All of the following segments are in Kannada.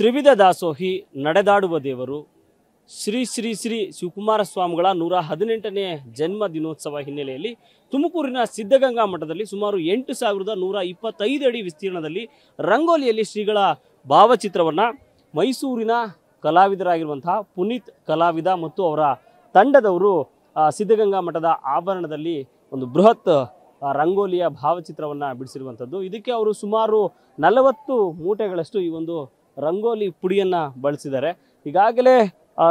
ತ್ರಿವಿಧ ದಾಸೋಹಿ ನಡೆದಾಡುವ ದೇವರು ಶ್ರೀ ಶ್ರೀ ಶ್ರೀ ಶಿವಕುಮಾರ ಸ್ವಾಮಿಗಳ 118ನೇ ಜನ್ಮ ದಿನೋತ್ಸವ ಹಿನ್ನೆಲೆಯಲ್ಲಿ ತುಮಕೂರಿನ ಸಿದ್ಧಗಂಗಾ ಮಠದಲ್ಲಿ ಸುಮಾರು 8125 ಅಡಿ ವಿಸ್ತೀರ್ಣದಲ್ಲಿ ರಂಗೋಲಿಯಲ್ಲಿ ಶ್ರೀಗಳ ಭಾವಚಿತ್ರವನ್ನು ಮೈಸೂರಿನ ಕಲಾವಿದರಾಗಿರುವಂತಹ ಪುನೀತ್ ಕಲಾವಿದ ಮತ್ತು ಅವರ ತಂಡದವರು ಸಿದ್ಧಗಂಗಾ ಮಠದ ಆವರಣದಲ್ಲಿ ಒಂದು ಬೃಹತ್ ರಂಗೋಲಿಯ ಭಾವಚಿತ್ರವನ್ನು ಬಿಡಿಸಿರುವಂಥದ್ದು. ಇದಕ್ಕೆ ಅವರು ಸುಮಾರು 40 ಮೂಟೆಗಳಷ್ಟು ಈ ಒಂದು ರಂಗೋಲಿ ಪುಡಿಯನ್ನು ಬಳಸಿದ್ದಾರೆ. ಈಗಾಗಲೇ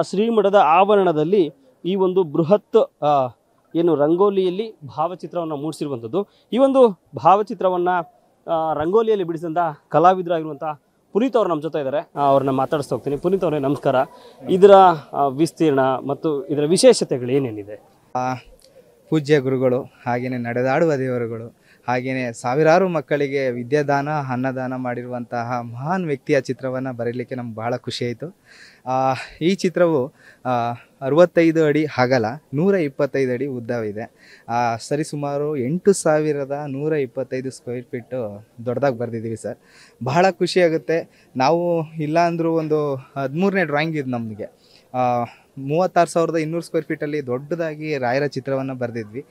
ಶ್ರೀಮಠದ ಆವರಣದಲ್ಲಿ ಈ ಒಂದು ಬೃಹತ್ ಏನು ರಂಗೋಲಿಯಲ್ಲಿ ಭಾವಚಿತ್ರವನ್ನು ಮೂಡಿಸಿರುವಂಥದ್ದು. ಈ ಒಂದು ಭಾವಚಿತ್ರವನ್ನು ರಂಗೋಲಿಯಲ್ಲಿ ಬಿಡಿಸಿದಂಥ ಕಲಾವಿದರಾಗಿರುವಂಥ ಪುನೀತ್ ಅವರು ನಮ್ಮ ಜೊತೆ ಇದ್ದಾರೆ. ಅವ್ರನ್ನ ಮಾತಾಡಿಸ್ತಾ ಹೋಗ್ತೀನಿ. ಪುನೀತ್ ಅವರೇ ನಮಸ್ಕಾರ. ಇದರ ವಿಸ್ತೀರ್ಣ ಮತ್ತು ಇದರ ವಿಶೇಷತೆಗಳು ಏನೇನಿದೆ? ಪೂಜ್ಯ ಗುರುಗಳು, ಹಾಗೆಯೇ ನಡೆದಾಡುವ ದೇವರುಗಳು, ಹಾಗೆಯೇ ಸಾವಿರಾರು ಮಕ್ಕಳಿಗೆ ವಿದ್ಯಾದಾನ ಅನ್ನದಾನ ಮಾಡಿರುವಂತಹ ಮಹಾನ್ ವ್ಯಕ್ತಿಯ ಚಿತ್ರವನ್ನು ಬರೀಲಿಕ್ಕೆ ನಮ್ಗೆ ಭಾಳ ಖುಷಿಯಾಯಿತು. ಈ ಚಿತ್ರವು 65 ಅಡಿ ಅಗಲ, 125 ಅಡಿ ಉದ್ದವಿದೆ. ಸರಿಸುಮಾರು 8125 ಸ್ಕ್ವೇರ್ ಫೀಟು ದೊಡ್ಡದಾಗಿ ಬರೆದಿದ್ದೀವಿ ಸರ್. ಬಹಳ ಖುಷಿಯಾಗುತ್ತೆ. ನಾವು ಇಲ್ಲಾಂದ್ರೂ ಒಂದು 13ನೇ ಡ್ರಾಯಿಂಗ್ ಇದು ನಮಗೆ. 36,200 ಸ್ಕ್ವೇರ್ ಫೀಟಲ್ಲಿ ದೊಡ್ಡದಾಗಿ ರಾಯರ ಚಿತ್ರವನ್ನು ಬರೆದಿದ್ವಿ.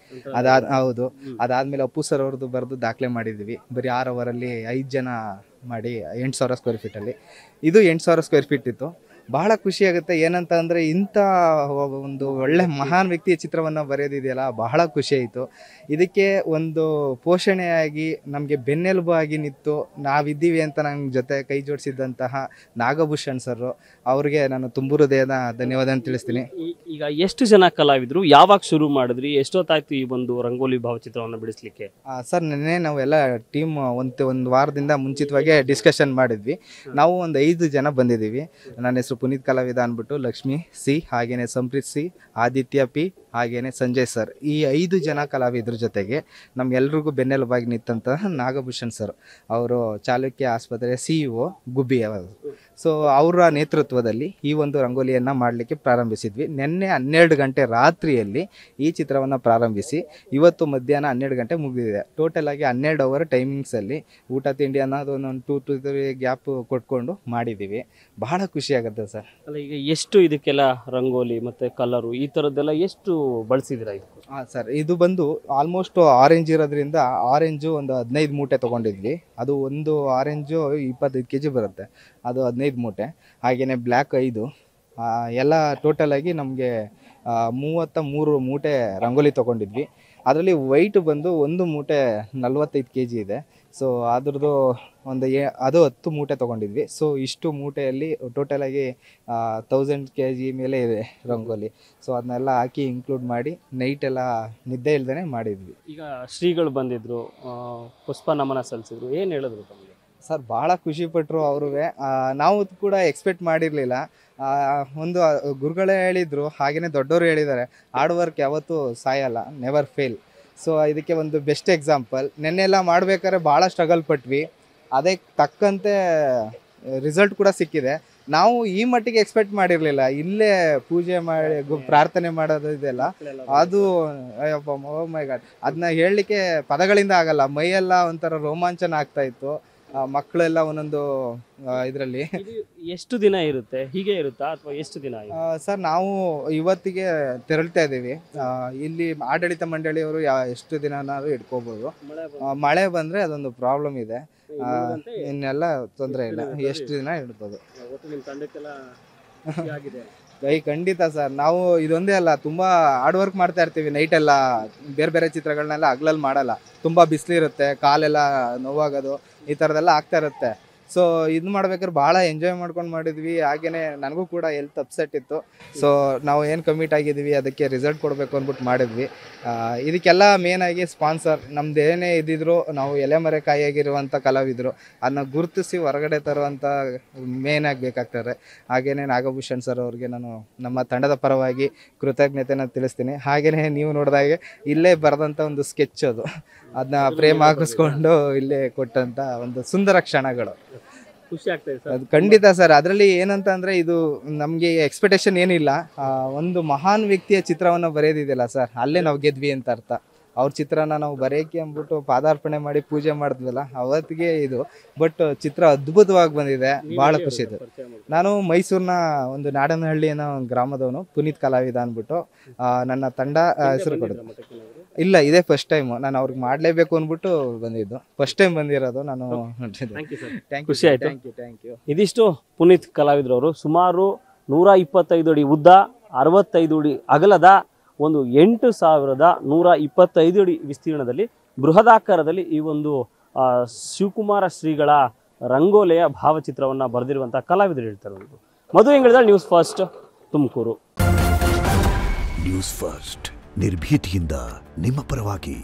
ಹೌದು, ಅದಾದಮೇಲೆ ಅಪ್ಪು ಸರ್ ಅವ್ರದ್ದು ಬರೆದು ದಾಖಲೆ ಮಾಡಿದ್ವಿ. ಬರೀ 6 ಅವರಲ್ಲಿ 5 ಜನ ಮಾಡಿ 8,000 ಸ್ಕ್ವೇರ್ ಫೀಟಲ್ಲಿ. ಇದು 8,000 ಸ್ಕ್ವೇರ್ ಫೀಟ್ ಇತ್ತು. ಬಹಳ ಖುಷಿಯಾಗುತ್ತೆ. ಏನಂತ ಅಂದರೆ ಇಂಥ ಒಂದು ಒಳ್ಳೆ ಮಹಾನ್ ವ್ಯಕ್ತಿಯ ಚಿತ್ರವನ್ನು ಬರೆಯೋದಿದೆಯಲ್ಲ, ಬಹಳ ಖುಷಿಯಾಯಿತು. ಇದಕ್ಕೆ ಒಂದು ಪೋಷಣೆಯಾಗಿ ನಮಗೆ ಬೆನ್ನೆಲುಬು ಆಗಿ ನಿಂತು ನಾವಿದ್ದೀವಿ ಅಂತ ನನ್ನ ಜೊತೆ ಕೈ ಜೋಡಿಸಿದ್ದಂತಹ ನಾಗಭೂಷಣ್ ಸರ್ ಅವ್ರಿಗೆ ನಾನು ತುಂಬ ಹೃದಯದ ಧನ್ಯವಾದ ತಿಳಿಸ್ತೀನಿ. ಈಗ ಎಷ್ಟು ಜನ ಕಲಾವಿದರು, ಯಾವಾಗ ಶುರು ಮಾಡಿದ್ರಿ, ಎಷ್ಟೊತ್ತಾಯ್ತು ಈ ಒಂದು ರಂಗೋಲಿ ಭಾವಚಿತ್ರವನ್ನು ಬಿಡಿಸ್ಲಿಕ್ಕೆ? ಸರ್, ನಿನ್ನೆ ನಾವೆಲ್ಲ ಟೀಮ್ ಒಂದು ವಾರದಿಂದ ಮುಂಚಿತವಾಗಿ ಡಿಸ್ಕಷನ್ ಮಾಡಿದ್ವಿ. ನಾವು ಒಂದು 5 ಜನ ಬಂದಿದ್ದೀವಿ. ನನ್ನ ಹೆಸರು ಪುನೀತ್ ಕಲಾವಿದ ಅಂದ್ಬಿಟ್ಟು, ಲಕ್ಷ್ಮಿ ಸಿ, ಹಾಗೇನೆ ಸಂಪ್ರೀತ್ ಸಿ, ಆದಿತ್ಯ ಪಿ, ಹಾಗೇನೆ ಸಂಜಯ್ ಸರ್. ಈ 5 ಜನ ಕಲಾವಿದ್ರ ಜೊತೆಗೆ ನಮ್ಗೆಲ್ರಿಗೂ ಬೆನ್ನೆಲುಬಾಗಿ ನಿಂತಹ ನಾಗಭೂಷಣ್ ಸರ್ ಅವರು ಚಾಲುಕ್ಯ ಆಸ್ಪತ್ರೆ CEO ಗುಬ್ಬಿ ಅವರು. ಸೊ ಅವರ ನೇತೃತ್ವದಲ್ಲಿ ಈ ಒಂದು ರಂಗೋಲಿಯನ್ನು ಮಾಡಲಿಕ್ಕೆ ಪ್ರಾರಂಭಿಸಿದ್ವಿ. ನಿನ್ನೆ 12 ಗಂಟೆ ರಾತ್ರಿಯಲ್ಲಿ ಈ ಚಿತ್ರವನ್ನು ಪ್ರಾರಂಭಿಸಿ ಇವತ್ತು ಮಧ್ಯಾಹ್ನ 12 ಗಂಟೆ ಮುಗಿದಿದೆ. ಟೋಟಲ್ ಆಗಿ 12 ಅವರ್ ಟೈಮಿಂಗ್ಸಲ್ಲಿ ಊಟ ತಿಂಡಿ ಅನ್ನೋದು ಒಂದೊಂದು 2 to 3 ಗ್ಯಾಪ್ ಕೊಟ್ಕೊಂಡು ಮಾಡಿದ್ದೀವಿ. ಬಹಳ ಖುಷಿಯಾಗುತ್ತೆ ಸರ್. ಅಲ್ಲ, ಈಗ ಎಷ್ಟು ಇದಕ್ಕೆಲ್ಲ ರಂಗೋಲಿ ಮತ್ತು ಕಲರು ಈ ಥರದ್ದೆಲ್ಲ ಎಷ್ಟು ಬಳಸಿದ್ದೀರಾ ಇದು? ಸರ್, ಇದು ಬಂದು ಆಲ್ಮೋಸ್ಟ್ ಆರೆಂಜ್ ಇರೋದ್ರಿಂದ ಆರೆಂಜು ಒಂದು 15 ಮೂಟೆ ತೊಗೊಂಡಿದ್ವಿ. ಅದು ಒಂದು ಆರೆಂಜು 25 kg ಬರುತ್ತೆ, ಅದು 15 ಮೂಟೆ. ಹಾಗೆಯೇ ಬ್ಲ್ಯಾಕ್ 5, ಎಲ್ಲ ಟೋಟಲಾಗಿ ನಮಗೆ 33 ಮೂಟೆ ರಂಗೋಲಿ ತೊಗೊಂಡಿದ್ವಿ. ಅದರಲ್ಲಿ ವೈಟ್ ಬಂದು 1 ಮೂಟೆ 45 kg ಇದೆ. ಸೊ ಅದ್ರದ್ದು ಅದು 10 ಮೂಟೆ ತೊಗೊಂಡಿದ್ವಿ. ಸೊ ಇಷ್ಟು ಮೂಟೆಯಲ್ಲಿ ಟೋಟಲಾಗಿ 1000 kg ಮೇಲೆ ಇದೆ ರಂಗೋಲಿ. ಸೊ ಅದನ್ನೆಲ್ಲ ಹಾಕಿ ಇನ್ಕ್ಲೂಡ್ ಮಾಡಿ ನೈಟೆಲ್ಲ ನಿದ್ದೆ ಇಲ್ದೇ ಮಾಡಿದ್ವಿ. ಈಗ ಶ್ರೀಗಳು ಬಂದಿದ್ರು, ಪುಷ್ಪ ನಮನ ಸಲ್ಲಿಸಿದ್ರು, ಏನು ಹೇಳಿದ್ರು ತಮಗೆ? ಸರ್, ಭಾಳ ಖುಷಿಪಟ್ಟರು ಅವ್ರೂ. ನಾವು ಕೂಡ ಎಕ್ಸ್ಪೆಕ್ಟ್ ಮಾಡಿರಲಿಲ್ಲ. ಒಂದು ಗುರುಗಳೇ ಹೇಳಿದರು, ಹಾಗೆಯೇ ದೊಡ್ಡವರು ಹೇಳಿದ್ದಾರೆ, ಹಾರ್ಡ್ ವರ್ಕ್ ಯಾವತ್ತೂ ಸಾಯಲ್ಲ, ನೆವರ್ ಫೇಲ್. ಸೊ ಇದಕ್ಕೆ ಒಂದು ಬೆಸ್ಟ್ ಎಕ್ಸಾಂಪಲ್. ನೆನ್ನೆಲ್ಲ ಮಾಡ್ಬೇಕಾದ್ರೆ ಭಾಳ ಸ್ಟ್ರಗಲ್ ಪಟ್ವಿ. ಅದಕ್ಕೆ ತಕ್ಕಂತೆ ರಿಸಲ್ಟ್ ಕೂಡ ಸಿಕ್ಕಿದೆ. ನಾವು ಈ ಮಟ್ಟಿಗೆ ಎಕ್ಸ್ಪೆಕ್ಟ್ ಮಾಡಿರಲಿಲ್ಲ. ಇಲ್ಲೇ ಪೂಜೆ ಮಾಡಿ ಪ್ರಾರ್ಥನೆ ಮಾಡೋದು ಇದೆಲ್ಲ, ಅದು ಓ ಮೈ ಗಾಡ್, ಅದನ್ನ ಹೇಳಲಿಕ್ಕೆ ಪದಗಳಿಂದ ಆಗಲ್ಲ. ಮೈಯೆಲ್ಲ ಒಂಥರ ರೋಮಾಂಚನ ಆಗ್ತಾಯಿತ್ತು. ಮಕ್ಕಳೆಲ್ಲ ಒಂದೊಂದು ಇದರಲ್ಲಿ. ಎಷ್ಟು ದಿನ ಇರುತ್ತೆ, ಹೀಗೆ ಇರುತ್ತಾ ಅಥವಾ ಎಷ್ಟು ದಿನ? ಸರ್, ನಾವು ಇವತ್ತಿಗೆ ತೆರಳ್ತಾ ಇದ್ದೀವಿ. ಇಲ್ಲಿ ಆಡಳಿತ ಮಂಡಳಿಯವರು ಎಷ್ಟು ದಿನನಾದ್ರು ಇಟ್ಕೋಬೋದು. ಮಳೆ ಬಂದರೆ ಅದೊಂದು ಪ್ರಾಬ್ಲಮ್ ಇದೆ. ಇನ್ನೆಲ್ಲ ತೊಂದರೆ ಇಲ್ಲ, ಎಷ್ಟು ದಿನ ಇಡ್ಬೋದು. ಖಂಡಿತ ಸರ್. ನಾವು ಇದೊಂದೇ ಅಲ್ಲ, ತುಂಬ ಹಾರ್ಡ್ ವರ್ಕ್ ಮಾಡ್ತಾ ಇರ್ತೀವಿ. ನೈಟೆಲ್ಲ ಬೇರೆ ಬೇರೆ ಚಿತ್ರಗಳನ್ನೆಲ್ಲ ಹಗಲಲ್ಲಿ ಮಾಡಲ್ಲ. ತುಂಬ ಬಿಸಿಲಿರುತ್ತೆ, ಕಾಲೆಲ್ಲ ನೋವಾಗೋದು, ಈ ಥರದ್ದೆಲ್ಲ ಆಗ್ತಾ ಇರುತ್ತೆ. ಸೊ ಇದು ಮಾಡ್ಬೇಕಾದ್ರೆ ಭಾಳ ಎಂಜಾಯ್ ಮಾಡ್ಕೊಂಡು ಮಾಡಿದ್ವಿ. ಹಾಗೆಯೇ ನನಗೂ ಕೂಡ ಹೆಲ್ತ್ ಅಪ್ಸೆಟ್ ಇತ್ತು. ಸೊ ನಾವು ಏನು ಕಮಿಟ್ ಆಗಿದ್ದೀವಿ ಅದಕ್ಕೆ ರಿಸಲ್ಟ್ ಕೊಡಬೇಕು ಅಂದ್ಬಿಟ್ಟು ಮಾಡಿದ್ವಿ. ಇದಕ್ಕೆಲ್ಲ ಮೇನಾಗಿ ಸ್ಪಾನ್ಸರ್ ನಮ್ದು ಏನೇ ಇದ್ದಿದ್ರು, ನಾವು ಎಲೆಮರೆಕಾಯಿಯಾಗಿರುವಂಥ ಕಲಾವಿದರು ಅದನ್ನ ಗುರುತಿಸಿ ಹೊರಗಡೆ ತರುವಂಥ ಮೇನಾಗಿ ಬೇಕಾಗ್ತಾರೆ. ಹಾಗೆಯೇ ನಾಗಭೂಷಣ್ ಸರ್ ಅವ್ರಿಗೆ ನಾನು ನಮ್ಮ ತಂಡದ ಪರವಾಗಿ ಕೃತಜ್ಞತೆನ ತಿಳಿಸ್ತೀನಿ. ಹಾಗೆಯೇ ನೀವು ನೋಡಿದಾಗೆ ಇಲ್ಲೇ ಬರೆದಂಥ ಒಂದು ಸ್ಕೆಚ್ ಅದು, ಅದನ್ನ ಫ್ರೇಮ್ ಹಾಕಿಸ್ಕೊಂಡು ಇಲ್ಲೇ ಕೊಟ್ಟಂಥ ಒಂದು ಸುಂದರ ಕ್ಷಣಗಳು. ಖುಷಿ ಆಗ್ತದೆ ಸರ್. ಅದು ಖಂಡಿತ ಸರ್. ಅದರಲ್ಲಿ ಏನಂತ ಅಂದರೆ, ಇದು ನಮಗೆ ಎಕ್ಸ್ಪೆಕ್ಟೇಷನ್ ಏನಿಲ್ಲ. ಒಂದು ಮಹಾನ್ ವ್ಯಕ್ತಿಯ ಚಿತ್ರವನ್ನು ಬರೆಯೋದಿದೆಯಲ್ಲ ಸರ್, ಅಲ್ಲೇ ನಾವು ಗೆದ್ವಿ ಅಂತ ಅರ್ಥ. ಅವ್ರ ಚಿತ್ರನ ನಾವು ಬರೆಯೋಕ್ಕೆ ಅಂದ್ಬಿಟ್ಟು ಪಾದಾರ್ಪಣೆ ಮಾಡಿ ಪೂಜೆ ಮಾಡಿದ್ವಲ್ಲ ಅವತ್ತಿಗೆ ಇದು. ಬಟ್ ಚಿತ್ರ ಅದ್ಭುತವಾಗಿ ಬಂದಿದೆ, ಭಾಳ ಖುಷಿ ಇದೆ. ನಾನು ಮೈಸೂರಿನ ಒಂದು ನಾಡನಹಳ್ಳಿ ಅನ್ನೋ ಒಂದು ಗ್ರಾಮದವನು, ಪುನೀತ್ ಕಲಾವಿದ ಅಂದ್ಬಿಟ್ಟು. ನನ್ನ ತಂಡ ಹೆಸರು ಕೊಡೋದು ಇಲ್ಲ, ಇದೇ ಫಸ್ಟ್ ಟೈಮ್ ನಾನು ಅವ್ರಿಗೆ ಮಾಡಲೇಬೇಕು ಅಂದ್ಬಿಟ್ಟು ಬಂದಿದ್ದು. ಫಸ್ಟ್ ಟೈಮ್ ಬಂದಿರೋದು ನಾನು. ಖುಷಿ ಆಯ್ತು. Thank you. ಇದಿಷ್ಟು ಪುನೀತ್ ಕಲಾವಿದ್ರವರು. ಸುಮಾರು 125 ಅಡಿ ಉದ್ದ, 65 ಅಡಿ ಅಗಲದ ಒಂದು 8125 ಅಡಿ ವಿಸ್ತೀರ್ಣದಲ್ಲಿ ಬೃಹದಾಕಾರದಲ್ಲಿ ಈ ಒಂದು ಶಿವಕುಮಾರ ಶ್ರೀಗಳ ರಂಗೋಲೆಯ ಭಾವಚಿತ್ರವನ್ನು ಬರೆದಿರುವಂತಹ ಕಲಾವಿದರು ಹೇಳ್ತಾರೆ. ಮಧು ಹೆಂಗಳಿದಾಳ್, news first, Tumakuru. News first ನಿರ್ಭೀತಿಯಿಂದ ನಿಮ್ಮ ಪರವಾಗಿ.